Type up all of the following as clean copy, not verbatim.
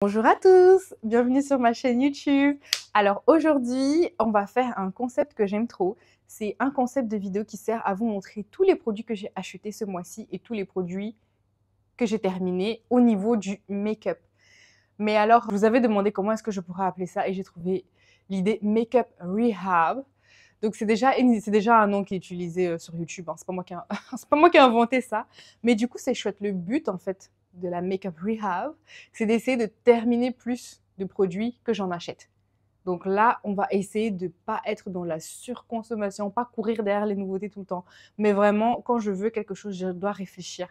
Bonjour à tous, bienvenue sur ma chaîne YouTube. Alors aujourd'hui, on va faire un concept que j'aime trop. C'est un concept de vidéo qui sert à vous montrer tous les produits que j'ai achetés ce mois-ci et tous les produits que j'ai terminés au niveau du make-up. Mais alors, je vous avais demandé comment est-ce que je pourrais appeler ça et j'ai trouvé l'idée Make-up Rehab. Donc c'est déjà un nom qui est utilisé sur YouTube, hein. C'est pas moi qui ai inventé ça. Mais du coup, c'est chouette. Le but, en fait, de la Makeup Rehab, c'est d'essayer de terminer plus de produits que j'en achète. Donc là, on va essayer de pas être dans la surconsommation, pas courir derrière les nouveautés tout le temps. Mais vraiment, quand je veux quelque chose, je dois réfléchir.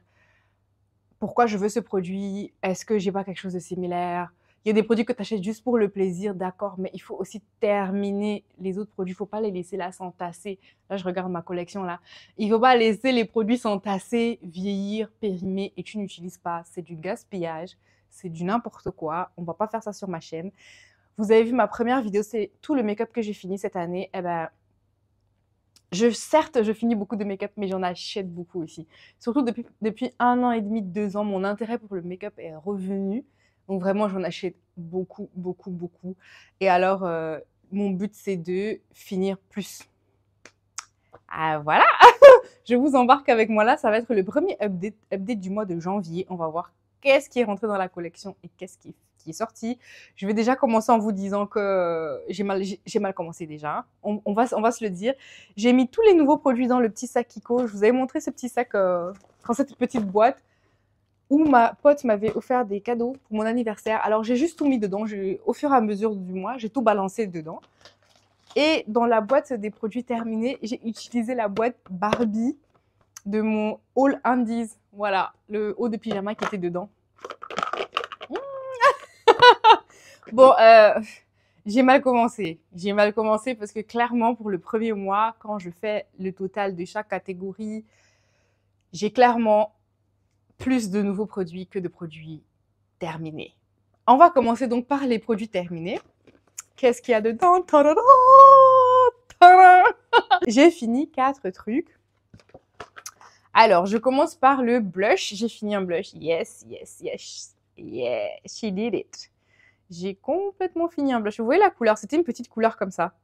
Pourquoi je veux ce produit? Est-ce que j'ai pas quelque chose de similaire? Il y a des produits que tu achètes juste pour le plaisir, d'accord, mais il faut aussi terminer les autres produits. Il faut pas les laisser là s'entasser. Là, je regarde ma collection là. Il faut pas laisser les produits s'entasser, vieillir, périmer et tu n'utilises pas. C'est du gaspillage, c'est du n'importe quoi. On va pas faire ça sur ma chaîne. Vous avez vu ma première vidéo, c'est tout le make-up que j'ai fini cette année. Eh ben, certes, je finis beaucoup de make-up, mais j'en achète beaucoup aussi. Surtout depuis 1 an et demi, 2 ans, mon intérêt pour le make-up est revenu. Donc vraiment, j'en achète beaucoup, beaucoup, beaucoup. Et alors, mon but, c'est de finir plus. Ah, voilà, je vous embarque avec moi là. Ça va être le premier update du mois de janvier. On va voir qu'est-ce qui est rentré dans la collection et qu'est-ce qui est sorti. Je vais déjà commencer en vous disant que j'ai mal commencé déjà. On va se le dire. J'ai mis tous les nouveaux produits dans le petit sac Kiko. Je vous avais montré ce petit sac, dans cette petite boîte où ma pote m'avait offert des cadeaux pour mon anniversaire. Alors j'ai juste tout mis dedans. Au fur et à mesure du mois, j'ai tout balancé dedans. Et dans la boîte des produits terminés, j'ai utilisé la boîte Barbie de mon All Undies. Voilà, le haut de pyjama qui était dedans. Bon, j'ai mal commencé. J'ai mal commencé parce que clairement, pour le premier mois, quand je fais le total de chaque catégorie, j'ai clairement plus de nouveaux produits que de produits terminés. On va commencer donc par les produits terminés. Qu'est-ce qu'il y a dedans? Tadada! Tadada! J'ai fini 4 trucs. Alors, je commence par le blush. J'ai fini un blush. Yes, yes, yes. Yeah, she did it. J'ai complètement fini un blush. Vous voyez la couleur? C'était une petite couleur comme ça.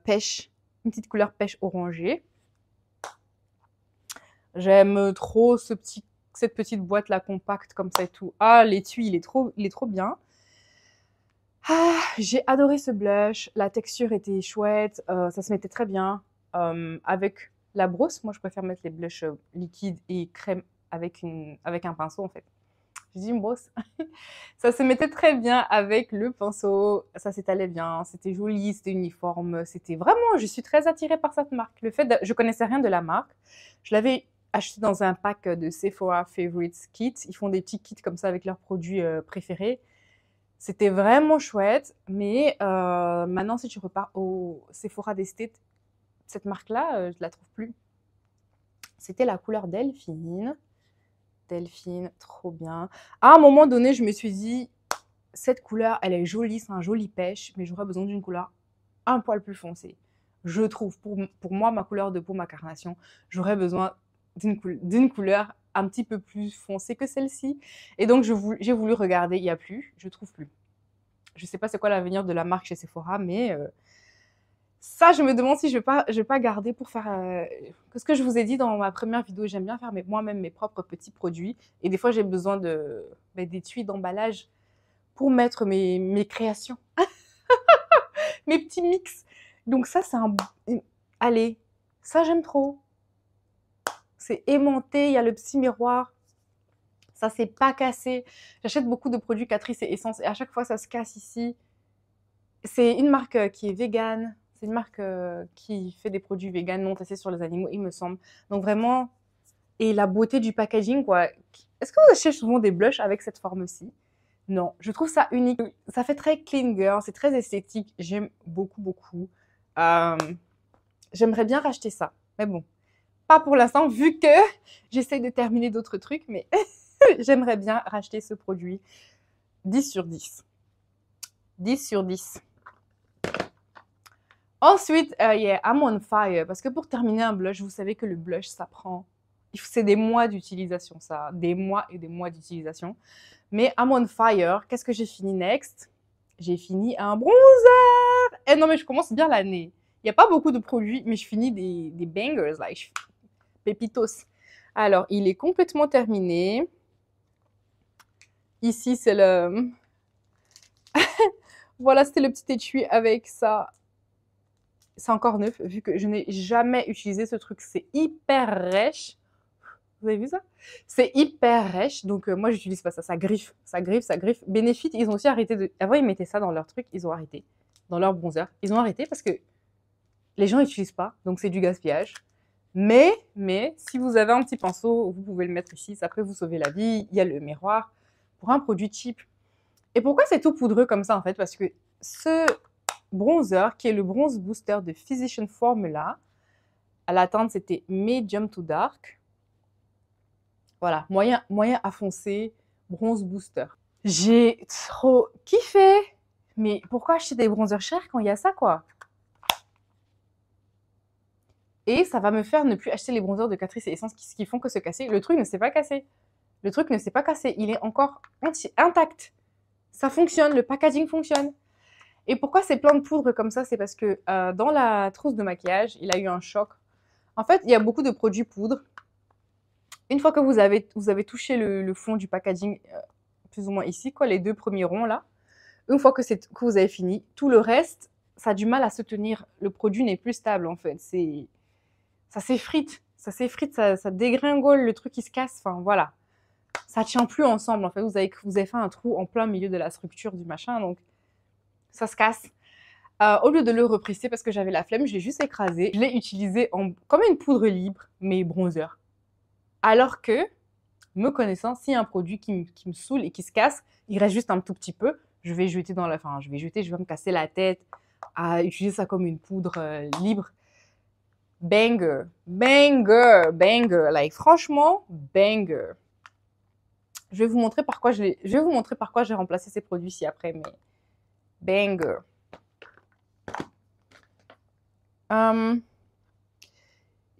Pêche. Une petite couleur pêche orangée. J'aime trop cette petite boîte là compacte comme ça et tout. Ah, l'étui, il est trop bien. Ah, j'ai adoré ce blush. La texture était chouette. Ça se mettait très bien. Avec la brosse, moi je préfère mettre les blushs liquides et crème avec un pinceau en fait. J'ai dit une brosse. Ça se mettait très bien avec le pinceau. Ça s'étalait bien. C'était joli, c'était uniforme. C'était vraiment, je suis très attirée par cette marque. Je connaissais rien de la marque. Je l'avais acheté dans un pack de Sephora Favorites Kit. Ils font des petits kits comme ça avec leurs produits préférés. C'était vraiment chouette, mais maintenant, si tu repars au Sephora d'Estate, cette marque-là, je la trouve plus. C'était la couleur Delphine. Delphine, trop bien. À un moment donné, je me suis dit, cette couleur, elle est jolie, c'est un joli pêche, mais j'aurais besoin d'une couleur un poil plus foncée. Je trouve, pour moi, ma couleur de peau, ma carnation, j'aurais besoin d'une couleur un petit peu plus foncée que celle-ci. Et donc, j'ai voulu regarder, il n'y a plus, je trouve plus. Je sais pas c'est quoi l'avenir de la marque chez Sephora, mais ça, je me demande si je vais pas garder pour faire ce que je vous ai dit dans ma première vidéo. J'aime bien faire moi-même mes propres petits produits. Et des fois, j'ai besoin d'étuis, d'emballage pour mettre mes créations, mes petits mix. Donc ça, allez, ça, j'aime trop. C'est aimanté, il y a le petit miroir. Ça, c'est pas cassé. J'achète beaucoup de produits Catrice et Essence et à chaque fois, ça se casse ici. C'est une marque qui est végane. C'est une marque qui fait des produits véganes non testés sur les animaux, il me semble. Donc vraiment, et la beauté du packaging, quoi. Est-ce que vous achetez souvent des blushs avec cette forme-ci? Non, je trouve ça unique. Ça fait très clean girl, c'est très esthétique. J'aime beaucoup, beaucoup. J'aimerais bien racheter ça. Mais bon, pas pour l'instant, vu que j'essaie de terminer d'autres trucs, mais j'aimerais bien racheter ce produit. 10 sur 10. 10 sur 10. Ensuite, yeah, I'm on fire. Parce que pour terminer un blush, vous savez que le blush, ça prend C'est des mois d'utilisation, ça. Des mois et des mois d'utilisation. Mais I'm on fire. Qu'est-ce que j'ai fini next? J'ai fini un bronzer. Eh non, mais je commence bien l'année. Il n'y a pas beaucoup de produits, mais je finis des bangers, là. Pépitos. Alors, il est complètement terminé. Ici, c'est le... Voilà, c'était le petit étui avec ça. C'est encore neuf, vu que je n'ai jamais utilisé ce truc. C'est hyper rêche. Vous avez vu ça? C'est hyper rêche, donc moi, j'utilise pas ça. Ça griffe, ça griffe, ça griffe. Benefit, ils ont aussi arrêté de... Avant, ils mettaient ça dans leur truc, ils ont arrêté. Dans leur bronzer. Ils ont arrêté parce que les gens n'utilisent pas, donc c'est du gaspillage. Mais, si vous avez un petit pinceau, vous pouvez le mettre ici, ça peut vous sauver la vie. Il y a le miroir pour un produit cheap. Et pourquoi c'est tout poudreux comme ça, en fait? Parce que ce bronzer, qui est le bronze booster de Physician Formula, à la teinte, c'était medium to dark. Voilà, moyen à foncer, bronze booster. J'ai trop kiffé. Mais pourquoi acheter des bronzers chers quand il y a ça, quoi? Et ça va me faire ne plus acheter les bronzers de Catrice et Essence qui font que se casser. Le truc ne s'est pas cassé. Le truc ne s'est pas cassé. Il est encore intact. Ça fonctionne, le packaging fonctionne. Et pourquoi c'est plein de poudre comme ça? C'est parce que dans la trousse de maquillage, il a eu un choc. En fait, il y a beaucoup de produits poudre. Une fois que vous avez touché le fond du packaging, plus ou moins ici, quoi, les deux premiers ronds là, une fois que vous avez fini, tout le reste, ça a du mal à se tenir. Le produit n'est plus stable en fait. Ça s'effrite, ça dégringole, le truc il se casse. Enfin voilà, ça tient plus ensemble en fait. Vous avez fait un trou en plein milieu de la structure du machin, donc ça se casse. Au lieu de le represser parce que j'avais la flemme, je l'ai juste écrasé. Je l'ai utilisé comme une poudre libre, mais bronzer. Alors que, me connaissant, s'il y a un produit qui me saoule et qui se casse, il reste juste un tout petit peu, je vais jeter je vais me casser la tête à utiliser ça comme une poudre libre. Banger, banger, banger. Like, franchement, banger. Je vais vous montrer par quoi j'ai remplacé ces produits-ci après, mais banger.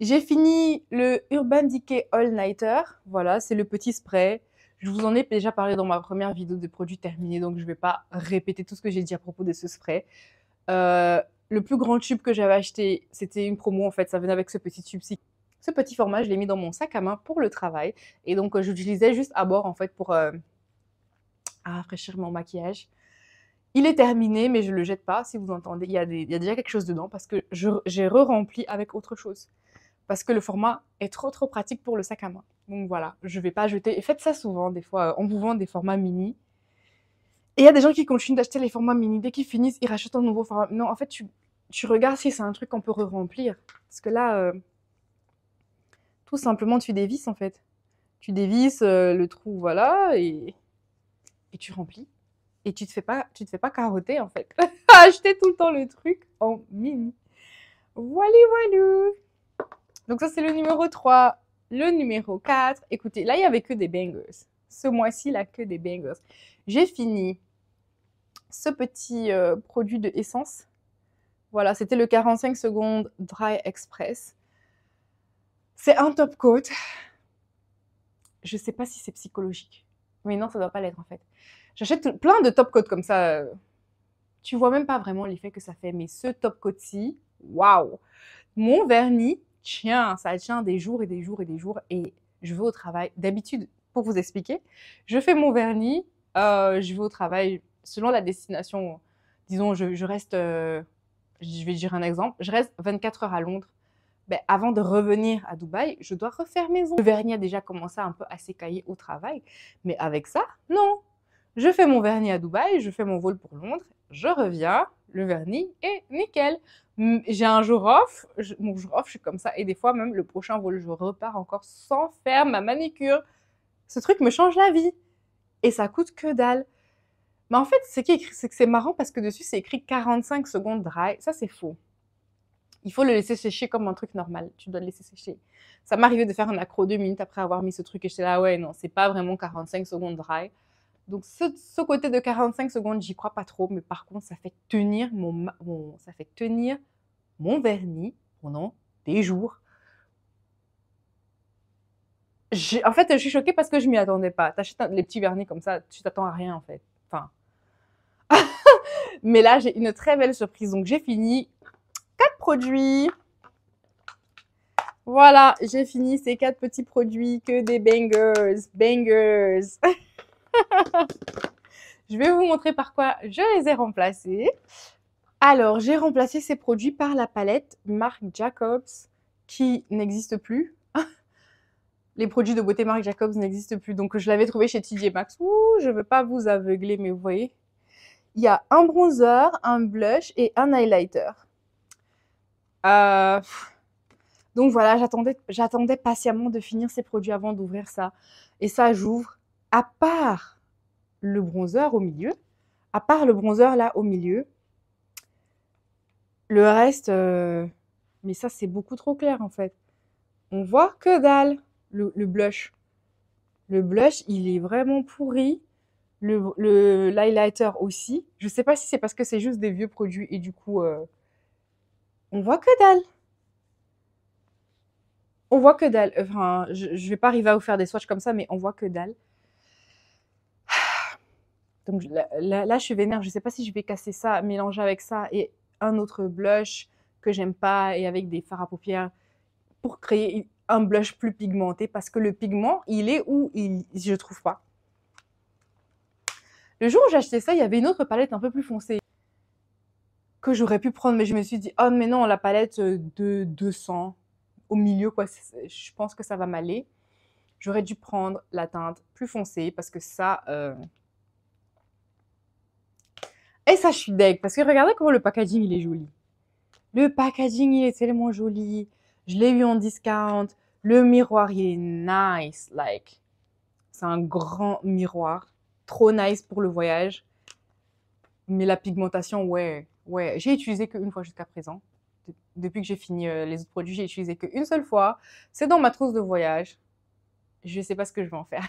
J'ai fini le Urban Decay All Nighter. Voilà, c'est le petit spray. Je vous en ai déjà parlé dans ma première vidéo de produits terminés, donc je ne vais pas répéter tout ce que j'ai dit à propos de ce spray. Le plus grand tube que j'avais acheté, c'était une promo en fait, ça venait avec ce petit tube-ci. Ce petit format, je l'ai mis dans mon sac à main pour le travail. Et donc, j'utilisais juste à bord en fait pour rafraîchir mon maquillage. Il est terminé, mais je ne le jette pas, si vous entendez. Il y a déjà quelque chose dedans parce que j'ai re-rempli avec autre chose. Parce que le format est trop pratique pour le sac à main. Donc voilà, je ne vais pas jeter. Et faites ça souvent, des fois, on vous vend des formats mini. Et il y a des gens qui continuent d'acheter les formats mini. Dès qu'ils finissent, ils rachètent un nouveau format. Non, en fait, tu regardes si c'est un truc qu'on peut re-remplir. Parce que là, tout simplement, tu dévisses, en fait. Tu dévisses le trou, voilà, et tu remplis. Et tu te fais pas carotter, en fait. Acheter tout le temps le truc en mini. Voilà. Donc ça, c'est le numéro 3. Le numéro 4. Écoutez, là, il n'y avait que des bangers. Ce mois-ci, là, que des bangers. J'ai fini ce petit produit de essence. Voilà, c'était le 45 secondes Dry Express. C'est un top coat. Je sais pas si c'est psychologique. Mais non, ça doit pas l'être, en fait. J'achète plein de top coats comme ça. Tu vois même pas vraiment l'effet que ça fait. Mais ce top coat-ci, waouh! Mon vernis, ça tient des jours et des jours et des jours. Et je vais au travail. D'habitude, pour vous expliquer, je fais mon vernis, je vais au travail selon la destination. Disons, je reste, je vais dire un exemple, je reste 24 heures à Londres. Ben, avant de revenir à Dubaï, je dois refaire mes ongles. Le vernis a déjà commencé un peu à s'écailler au travail. Mais avec ça, non. Je fais mon vernis à Dubaï, je fais mon vol pour Londres, je reviens, le vernis est nickel. J'ai un jour off, mon jour off, je suis comme ça. Et des fois, même le prochain vol, je repars encore sans faire ma manicure. Ce truc me change la vie. Et ça coûte que dalle. Mais en fait, c'est que c'est marrant parce que dessus, c'est écrit 45 secondes dry. Ça, c'est faux. Il faut le laisser sécher comme un truc normal. Tu dois le laisser sécher. Ça m'arrivait de faire un accro 2 minutes après avoir mis ce truc et j'étais là, ouais, non, c'est pas vraiment 45 secondes dry. Donc, ce côté de 45 secondes, j'y crois pas trop. Mais par contre, ça fait tenir mon vernis pendant des jours. En fait, je suis choquée parce que je m'y attendais pas. T'achètes les petits vernis comme ça, tu t'attends à rien en fait. Enfin. Mais là, j'ai une très belle surprise. Donc, j'ai fini 4 produits. Voilà, j'ai fini ces 4 petits produits, que des bangers. Bangers. Je vais vous montrer par quoi je les ai remplacés. Alors, j'ai remplacé ces produits par la palette Marc Jacobs qui n'existe plus. Les produits de beauté Marc Jacobs n'existent plus. Donc, je l'avais trouvé chez TJ Maxx. Ouh, je veux pas vous aveugler, mais vous voyez. Il y a un bronzer, un blush et un highlighter. Donc voilà, j'attendais patiemment de finir ces produits avant d'ouvrir ça. Et ça, j'ouvre. À part le bronzer au milieu, à part le bronzer là au milieu, le reste, mais ça c'est beaucoup trop clair en fait. On voit que dalle, le blush. Le blush, il est vraiment pourri. L'highlighter aussi. Je sais pas si c'est parce que c'est juste des vieux produits et du coup, on voit que dalle. On voit que dalle. Enfin, je vais pas arriver à vous faire des swatchs comme ça, mais on voit que dalle. Donc là, je suis vénère. Je sais pas si je vais casser ça, mélanger avec ça et un autre blush que j'aime pas et avec des fards à paupières pour créer un blush plus pigmenté parce que le pigment, il est où je trouve pas. Le jour où j'ai acheté ça, il y avait une autre palette un peu plus foncée que j'aurais pu prendre, mais je me suis dit, oh mais non, la palette de 200 au milieu, quoi, je pense que ça va m'aller. J'aurais dû prendre la teinte plus foncée parce que ça... Et ça, je suis deg, parce que regardez comment le packaging, il est joli. Le packaging, il est tellement joli. Je l'ai eu en discount. Le miroir, il est nice, like. C'est un grand miroir. Trop nice pour le voyage. Mais la pigmentation, ouais. J'ai utilisé qu'une fois jusqu'à présent. Depuis que j'ai fini les autres produits, j'ai utilisé qu'une seule fois. C'est dans ma trousse de voyage. Je sais pas ce que je vais en faire.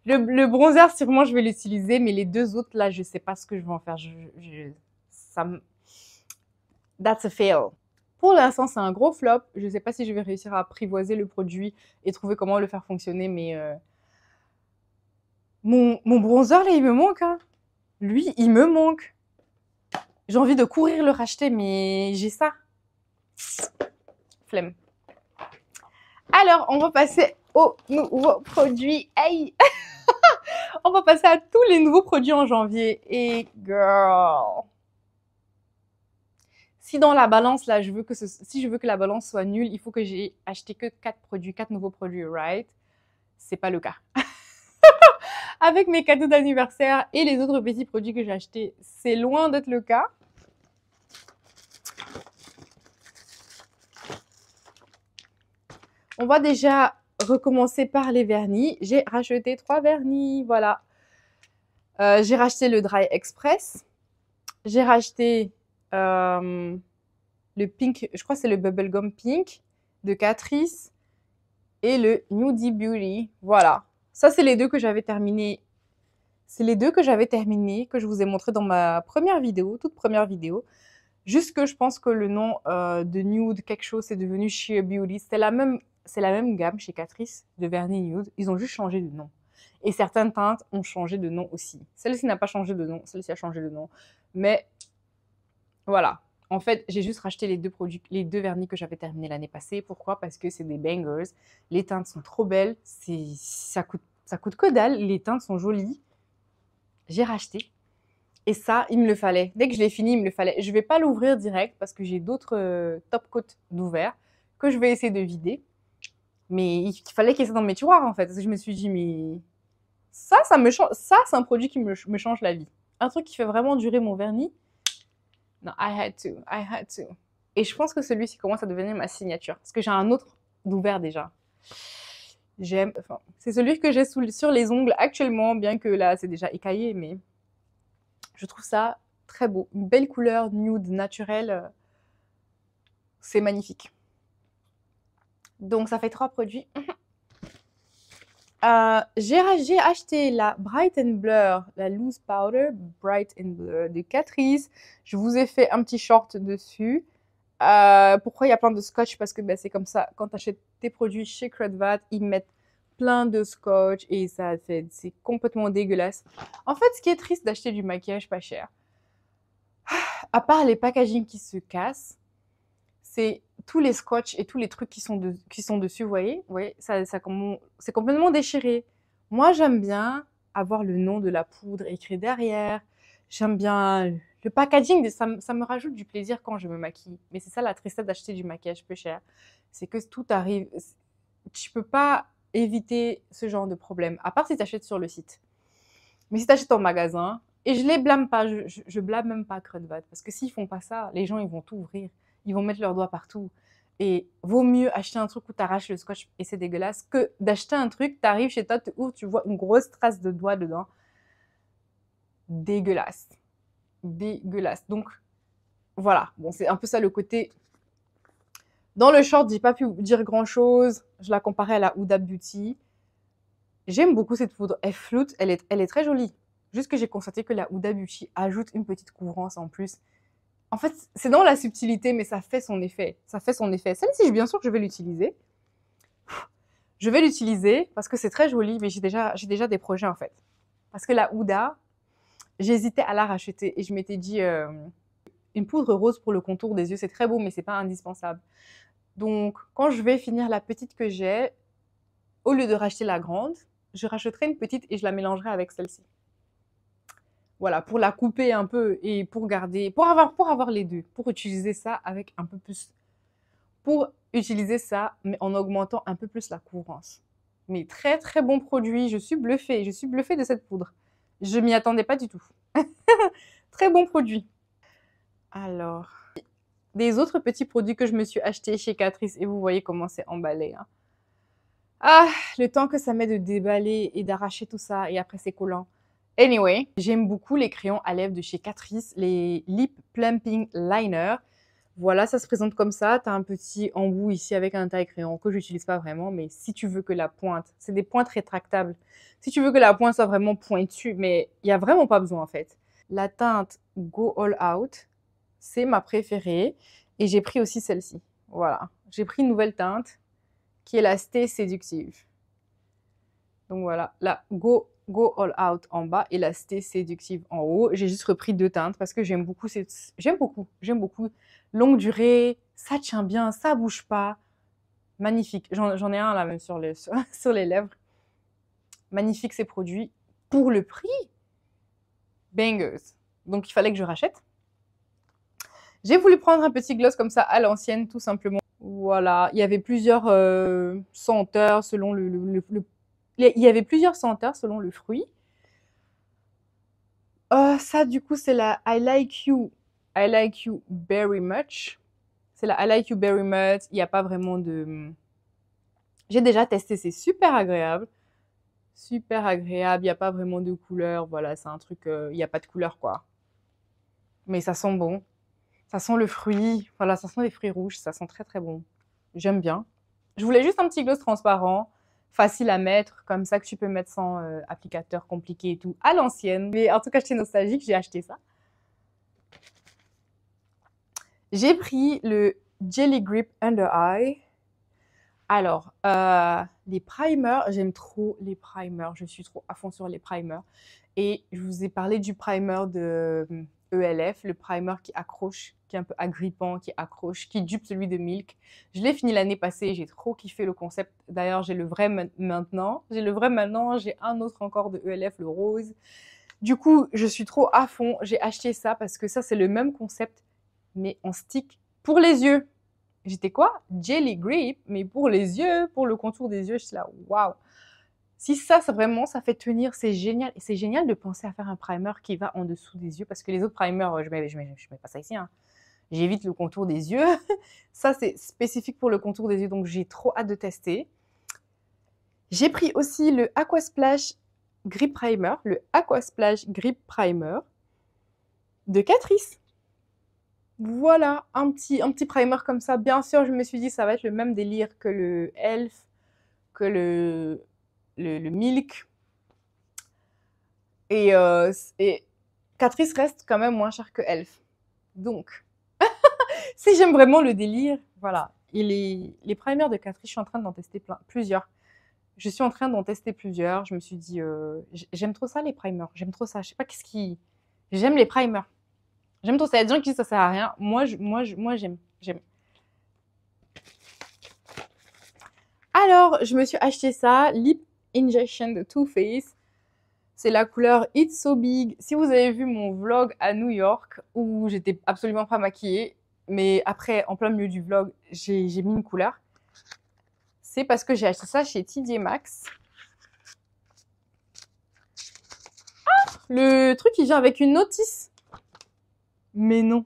le bronzer, sûrement, je vais l'utiliser, mais les deux autres, là, je sais pas ce que je vais en faire. That's a fail. Pour l'instant, c'est un gros flop. Je sais pas si je vais réussir à apprivoiser le produit et trouver comment le faire fonctionner, mais mon bronzer, là, il me manque. Hein. Lui, il me manque. J'ai envie de courir le racheter, mais j'ai ça. Flemme. Alors, on va passer aux nouveaux produits. Hey on va passer à tous les nouveaux produits en janvier. Et girl, si dans la balance là, si je veux que la balance soit nulle, il faut que j'ai acheté que 4 nouveaux produits, right? C'est pas le cas. Avec mes cadeaux d'anniversaire et les autres petits produits que j'ai achetés, c'est loin d'être le cas. On va déjà recommencer par les vernis. J'ai racheté 3 vernis, voilà. J'ai racheté le Dry Express. J'ai racheté le pink, je crois que c'est le Bubblegum Pink de Catrice et le Nudie Beauty. Voilà. Ça, c'est les deux que j'avais terminés. C'est les deux que j'avais terminés, que je vous ai montré dans ma première vidéo, toute première vidéo. Juste que je pense que le nom de Nude quelque chose, c'est devenu Sheer Beauty. C'est la même gamme chez Catrice de vernis nude. Ils ont juste changé de nom. Et certaines teintes ont changé de nom aussi. Celle-ci n'a pas changé de nom, celle-ci a changé de nom. Mais voilà. En fait, j'ai juste racheté les deux vernis que j'avais terminés l'année passée. Pourquoi? Parce que c'est des bangers. Les teintes sont trop belles. Ça coûte que dalle. Les teintes sont jolies. J'ai racheté. Et ça, il me le fallait. Dès que je l'ai fini, il me le fallait. Je vais pas l'ouvrir direct parce que j'ai d'autres top coats d'ouvert que je vais essayer de vider. Mais il fallait qu'il y ait ça dans mes tiroirs, en fait. Parce que je me suis dit, mais ça me change. Ça, c'est un produit qui me change la vie. Un truc qui fait vraiment durer mon vernis. Non, I had to. Et je pense que celui-ci commence à devenir ma signature. Parce que j'ai un autre d'ouvert déjà. Enfin, c'est celui que j'ai sur les ongles actuellement, bien que là, c'est déjà écaillé, mais je trouve ça très beau. Une belle couleur nude naturelle. C'est magnifique. Donc, ça fait 3 produits. J'ai acheté la Bright and Blur, la Loose Powder Bright and Blur de Catrice. Je vous ai fait un petit short dessus. Pourquoi il y a plein de scotch? Parce que c'est comme ça, quand tu achètes tes produits chez Crudvat, ils mettent plein de scotch et ça fait, c'est complètement dégueulasse. En fait, ce qui est triste d'acheter du maquillage pas cher, à part les packaging qui se cassent, c'est tous les scotch et tous les trucs qui sont dessus, vous voyez, c'est complètement déchiré. Moi, j'aime bien avoir le nom de la poudre écrit derrière. J'aime bien le packaging, ça me rajoute du plaisir quand je me maquille. Mais c'est ça la tristesse d'acheter du maquillage peu cher. C'est que tout arrive. Tu peux pas éviter ce genre de problème, à part si tu achètes sur le site. Mais si tu achètes en magasin, et je les blâme pas, je blâme même pas Crudvat, parce que s'ils font pas ça, les gens ils vont tout ouvrir, ils vont mettre leurs doigts partout. Et vaut mieux acheter un truc où t'arraches le scotch et c'est dégueulasse que d'acheter un truc, t'arrives chez toi où tu vois une grosse trace de doigt dedans. Dégueulasse. Dégueulasse. Donc, voilà. Bon, c'est un peu ça le côté. Dans le short, j'ai pas pu dire grand chose. Je la comparais à la Huda Beauty. J'aime beaucoup cette poudre. Elle floute, elle est très jolie. Juste que j'ai constaté que la Huda Beauty ajoute une petite couvrance en plus. En fait, c'est dans la subtilité, mais ça fait son effet. Ça fait son effet. Celle-ci, bien sûr que je vais l'utiliser. Je vais l'utiliser parce que c'est très joli, mais j'ai déjà des projets en fait. Parce que la Huda, j'hésitais à la racheter et je m'étais dit une poudre rose pour le contour des yeux, c'est très beau, mais c'est pas indispensable. Donc, quand je vais finir la petite que j'ai, au lieu de racheter la grande, je rachèterai une petite et je la mélangerai avec celle-ci. Voilà, pour la couper un peu et pour garder, pour avoir les deux, pour utiliser ça avec un peu plus, pour utiliser ça, mais en augmentant un peu plus la couvrance. Mais très très bon produit, je suis bluffée de cette poudre. Je m'y attendais pas du tout. Très bon produit. Alors, des autres petits produits que je me suis achetés chez Catrice et vous voyez comment c'est emballé. Hein. Ah, le temps que ça met de déballer et d'arracher tout ça et après c'est collant. Anyway, j'aime beaucoup les crayons à lèvres de chez Catrice, les Lip Plumping Liner. Voilà, ça se présente comme ça. Tu as un petit embout ici avec un taille-crayon que j'utilise pas vraiment, mais si tu veux que la pointe, c'est des pointes rétractables. Si tu veux que la pointe soit vraiment pointue, mais il n'y a vraiment pas besoin en fait. La teinte Go All Out, c'est ma préférée et j'ai pris aussi celle-ci. Voilà, j'ai pris une nouvelle teinte qui est la Stay Séductive. Donc voilà, la Go All Out en bas et la Stay Séductive en haut. J'ai juste repris deux teintes parce que j'aime beaucoup. J'aime beaucoup. Longue durée, ça tient bien, ça bouge pas. Magnifique. J'en ai un là même sur les lèvres. Magnifique ces produits. Pour le prix, bangers. Donc il fallait que je rachète. J'ai voulu prendre un petit gloss comme ça à l'ancienne, tout simplement. Voilà, il y avait plusieurs senteurs selon il y avait plusieurs senteurs selon le fruit. Ça, du coup, c'est la I like you very much. C'est la I like you very much. Il n'y a pas vraiment de... J'ai déjà testé, c'est super agréable. Super agréable, il n'y a pas vraiment de couleur. Voilà, c'est un truc, il n'y a pas de couleur, quoi. Mais ça sent bon. Ça sent le fruit. Voilà, ça sent les fruits rouges. Ça sent très, très bon. J'aime bien. Je voulais juste un petit gloss transparent, facile à mettre, comme ça que tu peux mettre sans applicateur compliqué et tout, à l'ancienne. Mais en tout cas, j'étais nostalgique, j'ai acheté ça. J'ai pris le Jelly Grip Under Eye. Alors, les primers, j'aime trop les primers. Je suis trop à fond sur les primers. Et je vous ai parlé du primer de ELF, le primer qui accroche, qui est un peu agrippant, qui accroche, qui dupe celui de Milk. Je l'ai fini l'année passée, j'ai trop kiffé le concept. D'ailleurs, j'ai le vrai maintenant. J'ai un autre encore de ELF, le rose. Du coup, je suis trop à fond. J'ai acheté ça parce que ça, c'est le même concept, mais en stick pour les yeux. J'étais quoi? Jelly Grip, mais pour les yeux, pour le contour des yeux, je suis là, waouh! Si ça vraiment, ça fait tenir, c'est génial. Et c'est génial de penser à faire un primer qui va en dessous des yeux, parce que les autres primers, je mets pas ça ici. Hein. J'évite le contour des yeux. Ça, c'est spécifique pour le contour des yeux, donc j'ai trop hâte de tester. J'ai pris aussi le Aquasplash Grip Primer, le Aquasplash Grip Primer de Catrice. Voilà, un petit primer comme ça. Bien sûr, je me suis dit, ça va être le même délire que le Elf, que le Milk. Et Catrice reste quand même moins cher que Elf. Donc, si j'aime vraiment le délire, voilà. Et les primers de Catrice, je suis en train d'en tester plusieurs. Je suis en train d'en tester plusieurs. Je me suis dit, j'aime trop ça les primers. J'aime trop ça. Je sais pas qu'est-ce qui. J'aime les primers. J'aime trop ça. Il y a des gens qui disent ça sert à rien. Moi, j'aime. J'aime. Alors, je me suis acheté ça, Lip Injection de Too Faced. C'est la couleur It's So Big. Si vous avez vu mon vlog à New York, où j'étais absolument pas maquillée, mais après, en plein milieu du vlog, j'ai mis une couleur. C'est parce que j'ai acheté ça chez TJ Maxx. Ah, le truc, il vient avec une notice. Mais non.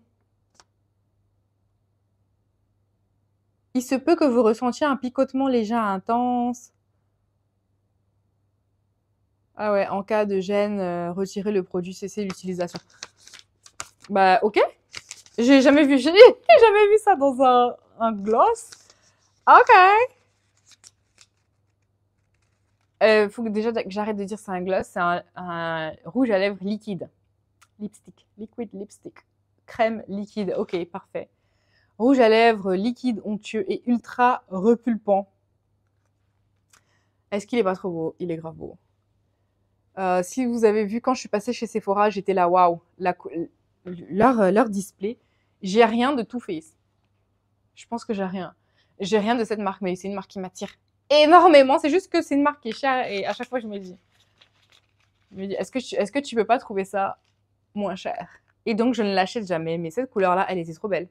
Il se peut que vous ressentiez un picotement léger intense. Ah ouais, en cas de gêne, retirez le produit, cessez l'utilisation. Bah, ok. J'ai jamais vu ça dans un gloss. Ok. Faut que déjà que j'arrête de dire c'est un gloss, c'est un rouge à lèvres liquide. Lipstick, liquid lipstick. Crème liquide, ok, parfait. Rouge à lèvres liquide, onctueux et ultra repulpant. Est-ce qu'il est pas trop beau? Il est grave beau. Si vous avez vu, quand je suis passée chez Sephora, j'étais là, waouh, leur display. J'ai rien de Too Faced. Je pense que j'ai rien. J'ai rien de cette marque, mais c'est une marque qui m'attire énormément. C'est juste que c'est une marque qui est chère et à chaque fois, je me dis, est-ce que tu peux pas trouver ça moins cher? Et donc, je ne l'achète jamais. Mais cette couleur-là, elle était trop belle.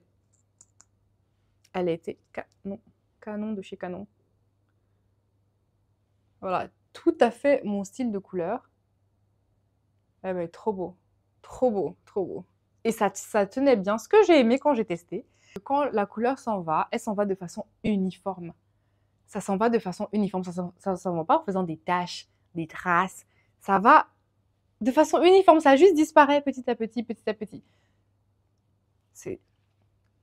Elle était canon. Canon de chez Canon. Voilà, tout à fait mon style de couleur. Eh ben, trop beau. Trop beau, trop beau. Et ça tenait bien. Ce que j'ai aimé quand j'ai testé, quand la couleur s'en va, elle s'en va de façon uniforme. Ça s'en va de façon uniforme. Ça s'en va pas en faisant des taches, des traces. Ça va de façon uniforme. Ça juste disparaît petit à petit, petit à petit.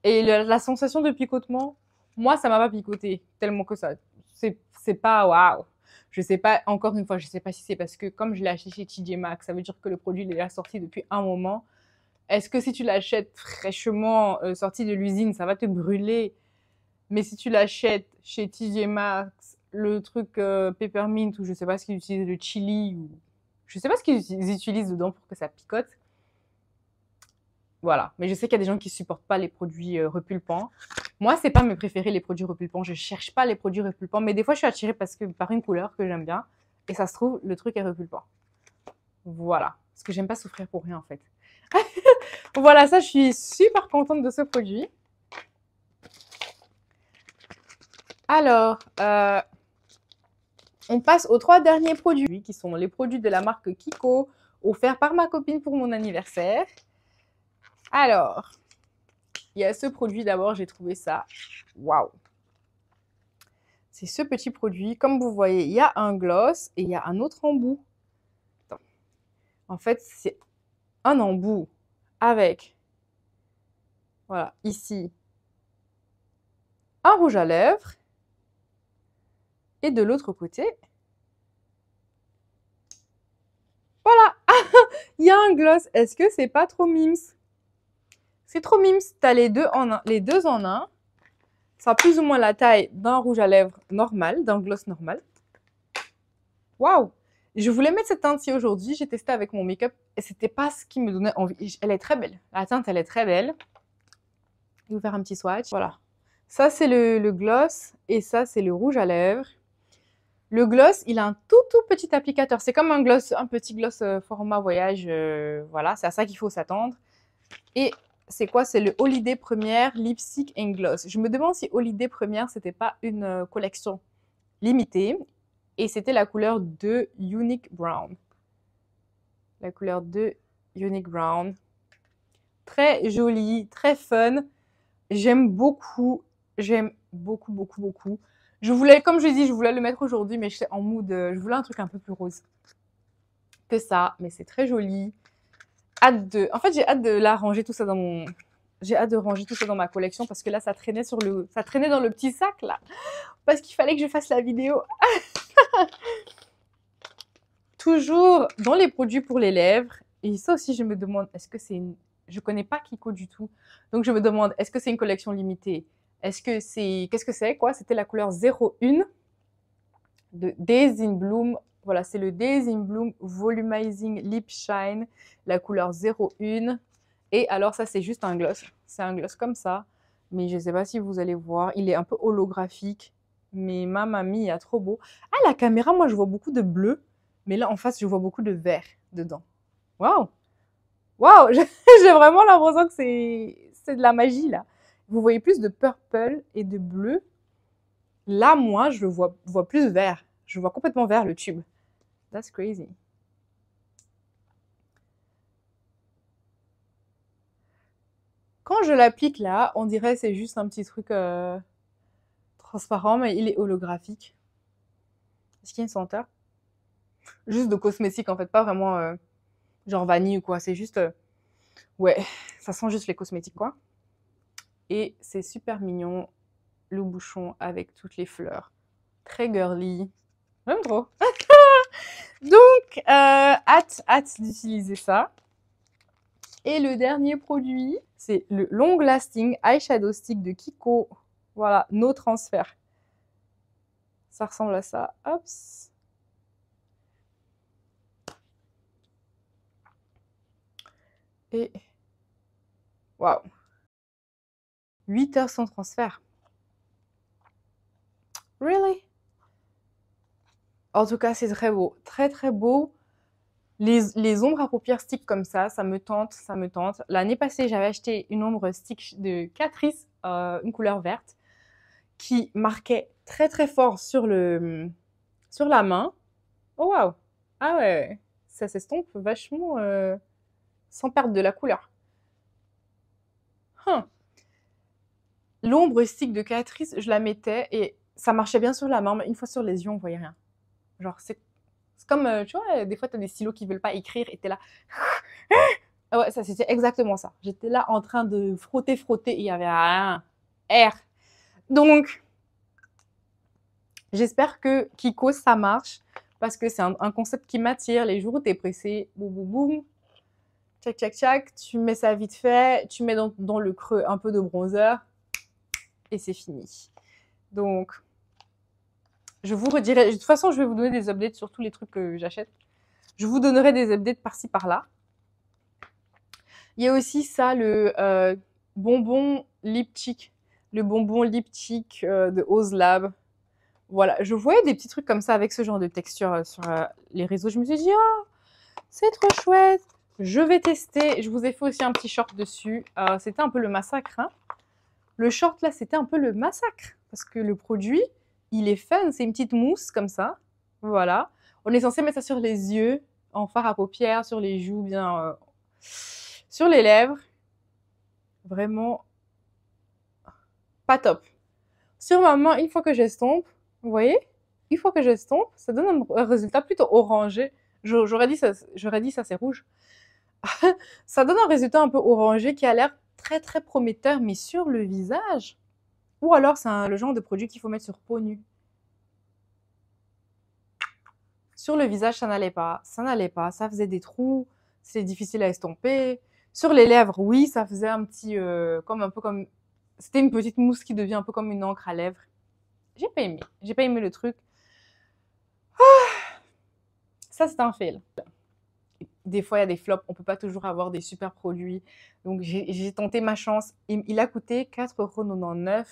Et la sensation de picotement, moi, ça m'a pas picoté tellement que ça. C'est pas waouh. Je sais pas, encore une fois, je sais pas si c'est parce que comme je l'ai acheté chez TJ Maxx, ça veut dire que le produit est déjà sorti depuis un moment. Est-ce que si tu l'achètes fraîchement sorti de l'usine, ça va te brûler? Mais si tu l'achètes chez TJ Maxx, le truc peppermint ou je sais pas ce qu'ils utilisent, le chili ou je sais pas ce qu'ils utilisent dedans pour que ça picote. Voilà. Mais je sais qu'il y a des gens qui supportent pas les produits repulpants. Moi, c'est pas mes préférés, les produits repulpants. Je cherche pas les produits repulpants. Mais des fois, je suis attirée par une couleur que j'aime bien. Et ça se trouve, le truc est repulpant. Voilà. Parce que j'aime pas souffrir pour rien, en fait. Voilà, ça, je suis super contente de ce produit. Alors, on passe aux 3 derniers produits, qui sont les produits de la marque Kiko, offerts par ma copine pour mon anniversaire. Alors, il y a ce produit d'abord, j'ai trouvé ça waouh. C'est ce petit produit. Comme vous voyez, il y a un gloss et il y a un autre embout. Attends. En fait, c'est un embout avec, voilà, ici, un rouge à lèvres. Et de l'autre côté, voilà, il y a un gloss. Est-ce que c'est pas trop mimes? C'est trop mimes. T'as les deux en un. Ça a plus ou moins la taille d'un rouge à lèvres normal, d'un gloss normal. Waouh! Je voulais mettre cette teinte-ci aujourd'hui. J'ai testé avec mon make-up et c'était pas ce qui me donnait envie. Elle est très belle. La teinte, elle est très belle. Je vais vous faire un petit swatch. Voilà. Ça, c'est le gloss et ça, c'est le rouge à lèvres. Le gloss, il a un tout petit applicateur. C'est comme un petit gloss format voyage. Voilà, c'est à ça qu'il faut s'attendre. Et c'est quoi? C'est le Holiday Première Lipstick and Gloss. Je me demande si Holiday Première, c'était pas une collection limitée. Et c'était la couleur de Unique Brown. La couleur de Unique Brown. Très jolie, très fun. J'aime beaucoup. J'aime beaucoup, beaucoup, beaucoup. Je voulais, comme je dis, je voulais le mettre aujourd'hui, mais j'étais en mood, je voulais un truc un peu plus rose que ça, mais c'est très joli. En fait, j'ai hâte de la ranger tout ça j'ai hâte de ranger tout ça dans ma collection parce que là, ça traînait dans le petit sac là, parce qu'il fallait que je fasse la vidéo. Toujours dans les produits pour les lèvres. Et ça aussi, je me demande, je connais pas Kiko du tout, donc je me demande, est-ce que c'est une collection limitée? Qu'est-ce que c'est, quoi? C'était la couleur 01. de Days in Bloom. Voilà, c'est le Days in Bloom Volumizing Lip Shine, la couleur 01. Et alors ça, c'est juste un gloss. C'est un gloss comme ça, mais je ne sais pas si vous allez voir. Il est un peu holographique, mais mamma mia, trop beau. Ah, la caméra, moi, je vois beaucoup de bleu, mais là, en face, je vois beaucoup de vert dedans. Waouh! Waouh! J'ai vraiment l'impression que c'est de la magie, là. Vous voyez plus de purple et de bleu. Là, moi, je le vois plus vert. Je vois complètement vert, le tube. That's crazy. Quand je l'applique là, on dirait que c'est juste un petit truc transparent, mais il est holographique. Est-ce qu'il y a une senteur? Juste de cosmétique, en fait, pas vraiment genre vanille ou quoi. C'est juste, ouais, ça sent juste les cosmétiques, quoi. Et c'est super mignon, le bouchon avec toutes les fleurs. Très girly. J'aime trop. Donc, hâte d'utiliser ça. Et le dernier produit, c'est le Long Lasting Eyeshadow Stick de Kiko. Voilà, no transfert. Ça ressemble à ça. Hop. Et waouh. 8 heures sans transfert. Really? En tout cas, c'est très beau. Très, très beau. Les ombres à paupières stick comme ça me tente, ça me tente. L'année passée, j'avais acheté une ombre stick de Catrice, une couleur verte, qui marquait très, très fort sur la main. Oh, waouh! Ah ouais, ça s'estompe vachement sans perdre de la couleur. Huh. L'ombre stick de Catrice, je la mettais et ça marchait bien sur la main, mais une fois sur les yeux, on voyait rien. Genre, c'est comme, tu vois, des fois, tu as des stylos qui veulent pas écrire et tu es là. Ah ouais, ça, c'était exactement ça. J'étais là en train de frotter et il y avait un R. Donc, j'espère que Kiko, ça marche parce que c'est un concept qui m'attire. Les jours où tu es pressé, boum, boum, boum, tchac, tchac, tchac, tu mets ça vite fait, tu mets dans le creux un peu de bronzer et c'est fini. Donc, je vous redirai. De toute façon, je vais vous donner des updates sur tous les trucs que j'achète. Je vous donnerai des updates par-ci, par-là. Il y a aussi ça, le bonbon lipstick. Le bonbon lipstick de Ozlab. Voilà, je voyais des petits trucs comme ça avec ce genre de texture sur les réseaux. Je me suis dit, oh, c'est trop chouette. Je vais tester. Je vous ai fait aussi un petit short dessus. C'était un peu le massacre. Hein. Le short, là, c'était un peu le massacre. Parce que le produit, il est fun. C'est une petite mousse comme ça. Voilà. On est censé mettre ça sur les yeux, en fard à paupières, sur les joues, bien sur les lèvres. Vraiment pas top. Sur ma main, une fois que j'estompe, vous voyez, une fois que j'estompe, ça donne un résultat plutôt orangé. J'aurais dit ça c'est rouge. Ça donne un résultat un peu orangé qui a l'air très très prometteur, mais sur le visage. Ou alors c'est le genre de produit qu'il faut mettre sur peau nue. Sur le visage, ça n'allait pas. Ça n'allait pas. Ça faisait des trous. C'est difficile à estomper. Sur les lèvres, oui, ça faisait un petit, un peu comme, c'était une petite mousse qui devient un peu comme une encre à lèvres. J'ai pas aimé. J'ai pas aimé le truc. Ça, c'est un fail. Des fois, il y a des flops. On peut pas toujours avoir des super produits. Donc, j'ai tenté ma chance. Il a coûté 4,99 €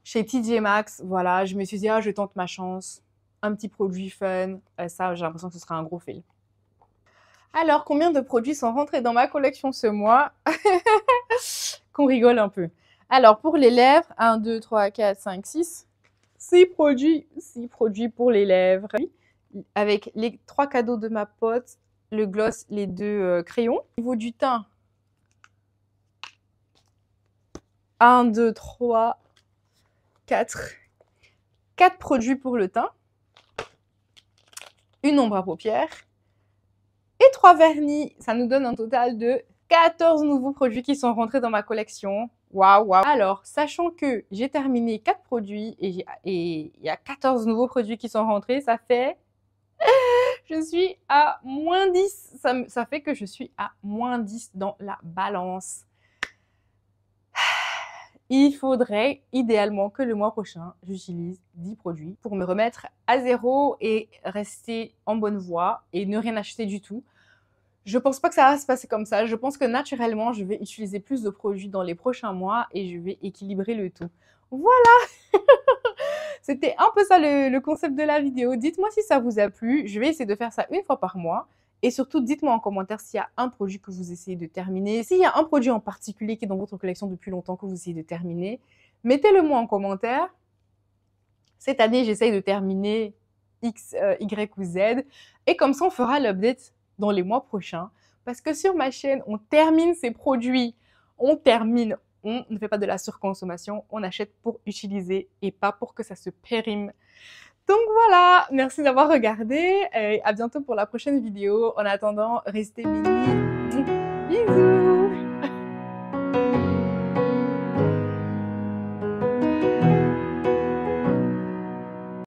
chez TJ Maxx. Voilà, je me suis dit, ah, je tente ma chance. Un petit produit fun. Ça, j'ai l'impression que ce sera un gros fail. Alors, combien de produits sont rentrés dans ma collection ce mois? Qu'on rigole un peu. Alors, pour les lèvres, 1, 2, 3, 4, 5, 6. 6 produits. 6 produits pour les lèvres. Avec les 3 cadeaux de ma pote, le gloss, les 2 crayons. Au niveau du teint, 1, 2, 3, 4. 4 produits pour le teint. Une ombre à paupières. Et 3 vernis. Ça nous donne un total de 14 nouveaux produits qui sont rentrés dans ma collection. Waouh, waouh. Alors, sachant que j'ai terminé 4 produits et il y a 14 nouveaux produits qui sont rentrés, ça fait... je suis à moins 10. Ça fait que je suis à moins 10 dans la balance. il faudrait idéalement que le mois prochain, j'utilise 10 produits pour me remettre à zéro et rester en bonne voie et ne rien acheter du tout. Je pense pas que ça va se passer comme ça. Je pense que naturellement, je vais utiliser plus de produits dans les prochains mois et je vais équilibrer le tout. Voilà, c'était un peu ça le concept de la vidéo. Dites-moi si ça vous a plu. Je vais essayer de faire ça une fois par mois. Et surtout, dites-moi en commentaire s'il y a un produit que vous essayez de terminer. S'il y a un produit en particulier qui est dans votre collection depuis longtemps que vous essayez de terminer, mettez-le moi en commentaire. Cette année, j'essaye de terminer X, Y ou Z. Et comme ça, on fera l'update dans les mois prochains. Parce que sur ma chaîne, on termine ces produits. On termine. On ne fait pas de la surconsommation. On achète pour utiliser et pas pour que ça se périme. Donc voilà, merci d'avoir regardé et à bientôt pour la prochaine vidéo. En attendant, restez bénis.